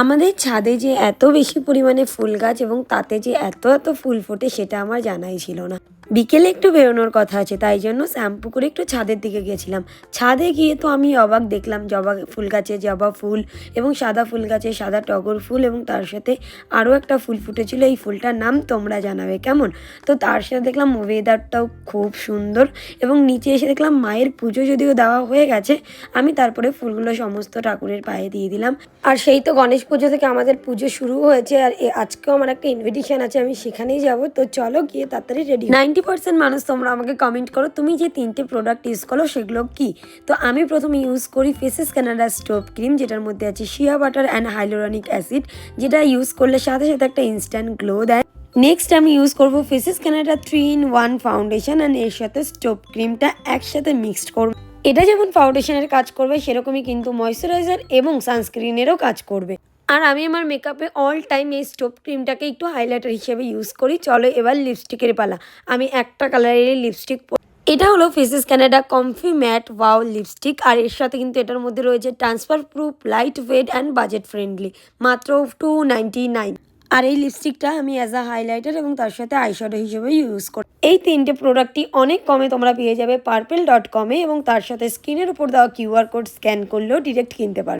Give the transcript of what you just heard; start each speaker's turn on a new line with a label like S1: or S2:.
S1: আমাদের ছাদে যে এত বেশি পরিমাণে ফুল গাছ এবং তাতে যে এত এত ফুল ফোটে সেটা আমার জানাই ছিল না। বিকেলে একটু বেরোনোর কথা আছে, তাই জন্য শ্যাম্পু করে একটু ছাদের দিকে গেছিলাম। ছাদে গিয়ে তো আমি অবাক দেখলাম, জবা ফুল গাছে জবা ফুল এবং সাদা ফুল গাছে সাদা টগর ফুল এবং তার সাথে আরও একটা ফুল ফুটেছিল। এই ফুলটার নাম তোমরা জানাবে কেমন। তো তার সাথে দেখলাম ওয়েদারটাও খুব সুন্দর এবং নিচে এসে দেখলাম মায়ের পুজো যদিও দেওয়া হয়ে গেছে, আমি তারপরে ফুলগুলো সমস্ত ঠাকুরের পায়ে দিয়ে দিলাম। আর সেই তো গণেশ পুজো থেকে আমাদের পুজো শুরু হয়েছে, আর আজকেও আমার একটা ইনভিটেশন আছে, আমি সেখানেই যাব। তো চলো গিয়ে তাড়াতাড়ি রেডি। 90% মানুষ তোমরা আমাকে কমেন্ট করো তুমি যে 3টে প্রোডাক্ট ইউজ করো সেগুলো কি। তো আমি প্রথমে ইউজ করি ফেসেস কানাডা স্টোভ ক্রিম, যেটার মধ্যে আছে shea butter and hyaluronic acid, যেটা ইউজ করলে সাথে সাথে একটা ইনস্ট্যান্ট গ্লো দেয়। নেক্সট আমি ইউজ করবো faces Canada 3-in-1 foundation, and এর সাথে স্টোভ ক্রিমটা একসাথে মিক্সড করবো। এটা যেমন ফাউন্ডেশনের কাজ করবে সেরকমই কিন্তু ময়শ্চারাইজার এবং সানস্ক্রিনেরও কাজ করবে। আর আমি আমার মেকআপে অল টাইম এই স্টোভ ক্রিমটাকে একটু হাইলাইটার হিসেবে ইউজ করি। চলো এবার লিপস্টিকের পালা। আমি একটা কালারের লিপস্টিক, এটা হলো Faces Canada comfy matte wow lipstick, আর এর সাথে কিন্তু এটার মধ্যে রয়েছে transfer proof, light weight and budget friendly, মাত্র 299। আর এই লিপস্টিকটা আমি অ্যাজ আ হাইলাইটার এবং তার সাথে আইশ্যাডো হিসেবে ইউজ করি। এই 3টে প্রোডাক্টই অনেক কমে তোমরা পেয়ে যাবে পার্পেল.com-এ, এবং তার সাথে স্ক্রিনের উপর দেওয়া কিউআর কোড স্ক্যান করলেও ডিরেক্ট কিনতে পারবে।